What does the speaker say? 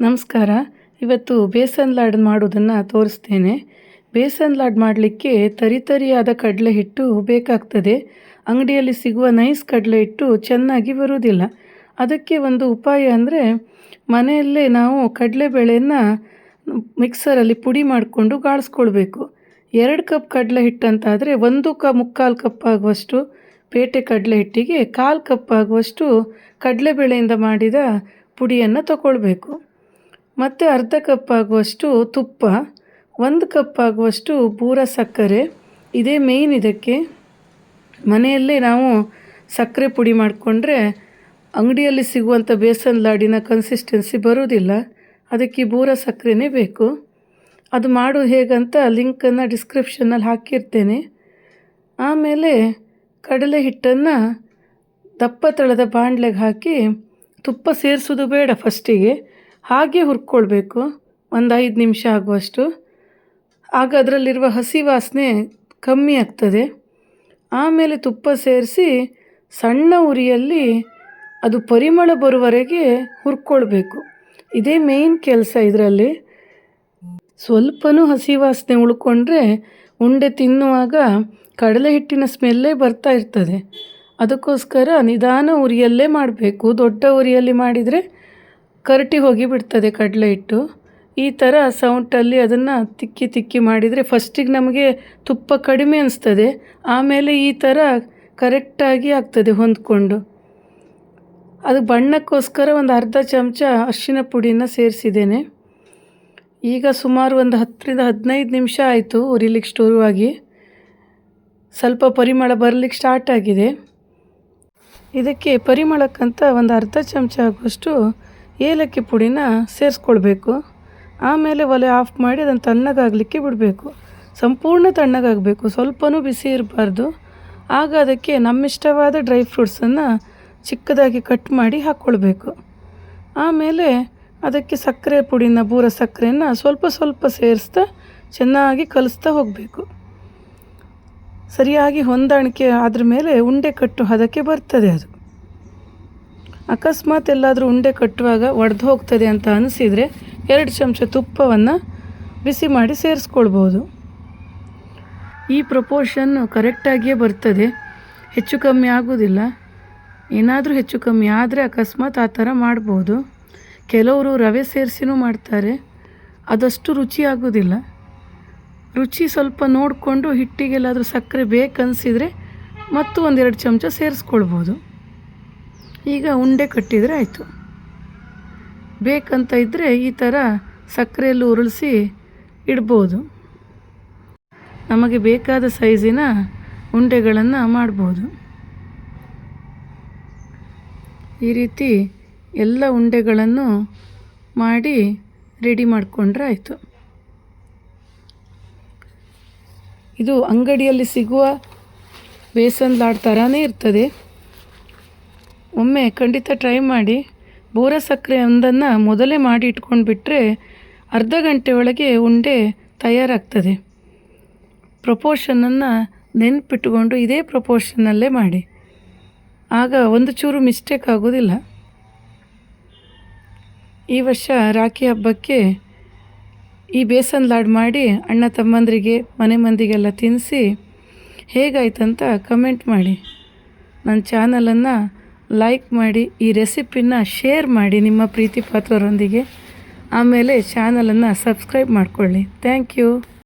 ನಮಸ್ಕಾರ. ಇವತ್ತು ಬೇಸನ್ ಲಾಡು ಮಾಡೋದನ್ನು ತೋರಿಸ್ತೇನೆ. ಬೇಸನ್ ಲಾಡು ಮಾಡಲಿಕ್ಕೆ ತರಿತರಿಯಾದ ಕಡಲೆ ಹಿಟ್ಟು ಬೇಕಾಗ್ತದೆ. ಅಂಗಡಿಯಲ್ಲಿ ಸಿಗುವ ನೈಸ್ ಕಡಲೆ ಹಿಟ್ಟು ಚೆನ್ನಾಗಿ ಬರುವುದಿಲ್ಲ. ಅದಕ್ಕೆ ಒಂದು ಉಪಾಯ ಅಂದರೆ ಮನೆಯಲ್ಲೇ ನಾವು ಕಡಲೆಬೇಳೆಯನ್ನು ಮಿಕ್ಸರಲ್ಲಿ ಪುಡಿ ಮಾಡಿಕೊಂಡು ಗಾಳಿಸ್ಕೊಳ್ಬೇಕು. 2 ಕಪ್ ಕಡಲೆ ಹಿಟ್ಟಂತಾದರೆ 1 ಕಪ್ ಆಗುವಷ್ಟು ಪೇಟೆ ಕಡಲೆ ಹಿಟ್ಟಿಗೆ 1/4 ಕಪ್ ಆಗುವಷ್ಟು ಕಡಲೆಬೇಳೆಯಿಂದ ಮಾಡಿದ ಪುಡಿಯನ್ನು ತಗೊಳ್ಬೇಕು. ಮತ್ತು ಅರ್ಧ ಕಪ್ ಆಗುವಷ್ಟು ತುಪ್ಪ, 1 ಕಪ್ ಆಗುವಷ್ಟು ಬೂರ ಸಕ್ಕರೆ. ಇದೇ ಮೇಯ್ನ್. ಇದಕ್ಕೆ ಮನೆಯಲ್ಲೇ ನಾವು ಸಕ್ಕರೆ ಪುಡಿ ಮಾಡಿಕೊಂಡ್ರೆ ಅಂಗಡಿಯಲ್ಲಿ ಸಿಗುವಂಥ ಬೇಸನ್ ಲಾಡಿನ ಕನ್ಸಿಸ್ಟೆನ್ಸಿ ಬರೋದಿಲ್ಲ. ಅದಕ್ಕೆ ಬೂರ ಸಕ್ಕರೆನೇ ಬೇಕು. ಅದು ಮಾಡೋದು ಹೇಗಂತ ಲಿಂಕನ್ನು ಡಿಸ್ಕ್ರಿಪ್ಷನ್ನಲ್ಲಿ ಹಾಕಿರ್ತೇನೆ. ಆಮೇಲೆ ಕಡಲೆ ಹಿಟ್ಟನ್ನು ದಪ್ಪ ತಳದ ಬಾಣಲೆಗೆ ಹಾಕಿ ತುಪ್ಪ ಸೇರಿಸೋದು ಬೇಡ, ಫಸ್ಟಿಗೆ ಹಾಗೆ ಹುರ್ಕೊಳ್ಬೇಕು 5 ನಿಮಿಷ ಆಗುವಷ್ಟು. ಆಗ ಅದರಲ್ಲಿರುವ ಹಸಿ ವಾಸನೆ ಕಮ್ಮಿ ಆಗ್ತದೆ. ಆಮೇಲೆ ತುಪ್ಪ ಸೇರಿಸಿ ಸಣ್ಣ ಉರಿಯಲ್ಲಿ ಅದು ಪರಿಮಳ ಬರುವವರೆಗೆ ಹುರ್ಕೊಳ್ಬೇಕು. ಇದೇ ಮೇಯ್ನ್ ಕೆಲಸ. ಇದರಲ್ಲಿ ಸ್ವಲ್ಪನೂ ಹಸಿ ವಾಸನೆ ಉಳ್ಕೊಂಡ್ರೆ ಉಂಡೆ ತಿನ್ನುವಾಗ ಕಡಲೆ ಹಿಟ್ಟಿನ ಸ್ಮೆಲ್ಲೇ ಬರ್ತಾ ಇರ್ತದೆ. ಅದಕ್ಕೋಸ್ಕರ ನಿಧಾನ ಉರಿಯಲ್ಲೇ ಮಾಡಬೇಕು. ದೊಡ್ಡ ಉರಿಯಲ್ಲಿ ಮಾಡಿದರೆ ಕರಟಿ ಹೋಗಿ ಬಿಡ್ತದೆ ಕಡಲೆ ಹಿಟ್ಟು. ಈ ಥರ ಸೌಟಲ್ಲಿ ಅದನ್ನು ತಿಕ್ಕಿ ಮಾಡಿದರೆ ಫಸ್ಟಿಗೆ ನಮಗೆ ತುಪ್ಪ ಕಡಿಮೆ ಅನಿಸ್ತದೆ. ಆಮೇಲೆ ಈ ಥರ ಕರೆಕ್ಟಾಗಿ ಆಗ್ತದೆ ಹೊಂದ್ಕೊಂಡು. ಅದು ಬಣ್ಣಕ್ಕೋಸ್ಕರ ಒಂದು ಅರ್ಧ ಚಮಚ ಅರಿಶಿನ ಪುಡಿನ ಸೇರಿಸಿದ್ದೇನೆ. ಈಗ ಸುಮಾರು ಒಂದು 10-15 ನಿಮಿಷ ಆಯಿತು ಉರಿಲಿಕ್ಕೆ ಶುರುವಾಗಿ. ಸ್ವಲ್ಪ ಪರಿಮಳ ಬರಲಿಕ್ಕೆ ಸ್ಟಾರ್ಟ್ ಆಗಿದೆ. ಇದಕ್ಕೆ ಪರಿಮಳಕ್ಕಂತ ಒಂದು ಅರ್ಧ ಚಮಚ ಆಗುವಷ್ಟು ಏಲಕ್ಕಿ ಪುಡಿನ ಸೇರಿಸ್ಕೊಳ್ಬೇಕು. ಆಮೇಲೆ ಒಲೆ ಆಫ್ ಮಾಡಿ ಅದನ್ನು ತಣ್ಣಗಾಗಲಿಕ್ಕೆ ಬಿಡಬೇಕು. ಸಂಪೂರ್ಣ ತಣ್ಣಗಾಗಬೇಕು, ಸ್ವಲ್ಪನೂ ಬಿಸಿ ಇರಬಾರ್ದು. ಆಗ ಅದಕ್ಕೆ ನಮ್ಮಿಷ್ಟವಾದ ಡ್ರೈ ಫ್ರೂಟ್ಸನ್ನು ಚಿಕ್ಕದಾಗಿ ಕಟ್ ಮಾಡಿ ಹಾಕ್ಕೊಳ್ಬೇಕು. ಆಮೇಲೆ ಅದಕ್ಕೆ ಸಕ್ಕರೆ ಪುಡಿನ ಬೂರ ಸಕ್ಕರೆಯನ್ನು ಸ್ವಲ್ಪ ಸೇರಿಸ್ತಾ ಚೆನ್ನಾಗಿ ಕಲಿಸ್ತಾ ಹೋಗಬೇಕು. ಸರಿಯಾಗಿ ಹೊಂದಾಣಿಕೆ ಆದ್ರ ಮೇಲೆ ಉಂಡೆ ಕಟ್ಟು ಹದಕ್ಕೆ ಬರ್ತದೆ. ಅದು ಅಕಸ್ಮಾತ್ ಎಲ್ಲಾದರೂ ಉಂಡೆ ಕಟ್ಟುವಾಗ ಒಡೆದು ಹೋಗ್ತದೆ ಅಂತ ಅನಿಸಿದರೆ 2 ಚಮಚ ತುಪ್ಪವನ್ನು ಬಿಸಿ ಮಾಡಿ ಸೇರಿಸ್ಕೊಳ್ಬೋದು. ಈ ಪ್ರಪೋರ್ಷನ್ನು ಕರೆಕ್ಟಾಗಿಯೇ ಬರ್ತದೆ, ಹೆಚ್ಚು ಕಮ್ಮಿ ಆಗೋದಿಲ್ಲ. ಏನಾದರೂ ಹೆಚ್ಚು ಕಮ್ಮಿ ಆದರೆ ಅಕಸ್ಮಾತ್ ಆ ಥರ ಮಾಡ್ಬೋದು. ಕೆಲವರು ರವೆ ಸೇರಿಸಿನೂ ಮಾಡ್ತಾರೆ, ಅದಷ್ಟು ರುಚಿ ಆಗೋದಿಲ್ಲ. ರುಚಿ ಸ್ವಲ್ಪ ನೋಡಿಕೊಂಡು ಹಿಟ್ಟಿಗೆಲ್ಲಾದರೂ ಸಕ್ಕರೆ ಬೇಕನ್ನಿಸಿದರೆ ಮತ್ತು 1-2 ಚಮಚ ಸೇರಿಸ್ಕೊಳ್ಬೋದು. ಈಗ ಉಂಡೆ ಕಟ್ಟಿದರೆ ಆಯಿತು. ಬೇಕಂತ ಇದ್ದರೆ ಈ ಥರ ಸಕ್ಕರೆಯಲ್ಲಿ ಉರುಳಿಸಿ ಇಡ್ಬೋದು. ನಮಗೆ ಬೇಕಾದ ಸೈಜಿನ ಉಂಡೆಗಳನ್ನು ಮಾಡ್ಬೋದು. ಈ ರೀತಿ ಎಲ್ಲ ಉಂಡೆಗಳನ್ನು ಮಾಡಿ ರೆಡಿ ಮಾಡಿಕೊಂಡ್ರೆ ಆಯಿತು. ಇದು ಅಂಗಡಿಯಲ್ಲಿ ಸಿಗುವ ಬೇಸನ್ ಲಾಡು ಥರನೇ ಇರ್ತದೆ. ಒಮ್ಮೆ ಖಂಡಿತ ಟ್ರೈ ಮಾಡಿ. ಬೋರ ಸಕ್ಕರೆ ಒಂದನ್ನು ಮೊದಲೇ ಮಾಡಿ ಇಟ್ಕೊಂಡು ಬಿಟ್ಟರೆ ಅರ್ಧ ಗಂಟೆ ಒಳಗೆ ಉಂಡೆ ತಯಾರಾಗ್ತದೆ. ಪ್ರಪೋರ್ಷನನ್ನು ನೆನಪಿಟ್ಟುಕೊಂಡು ಇದೇ ಪ್ರಪೋರ್ಷನ್ನಲ್ಲೇ ಮಾಡಿ. ಆಗ ಒಂದು ಚೂರು ಮಿಸ್ಟೇಕ್ ಆಗೋದಿಲ್ಲ. ಈ ವರ್ಷ ರಾಖಿ ಹಬ್ಬಕ್ಕೆ ಈ ಬೇಸನ್ ಲಾಡು ಮಾಡಿ ಅಣ್ಣ ತಮ್ಮಂದರಿಗೆ ಮನೆ ಮಂದಿಗೆಲ್ಲ ತಿನ್ನಿಸಿ ಹೇಗಾಯ್ತಂತ ಕಮೆಂಟ್ ಮಾಡಿ. ನನ್ನ ಚಾನಲನ್ನು ಲೈಕ್ ಮಾಡಿ, ಈ ರೆಸಿಪಿನ ಶೇರ್ ಮಾಡಿ ನಿಮ್ಮ ಪ್ರೀತಿ ಪಾತ್ರರೊಂದಿಗೆ. ಆಮೇಲೆ ಚಾನಲನ್ನು ಸಬ್ಸ್ಕ್ರೈಬ್ ಮಾಡಿಕೊಳ್ಳಿ. Thank you.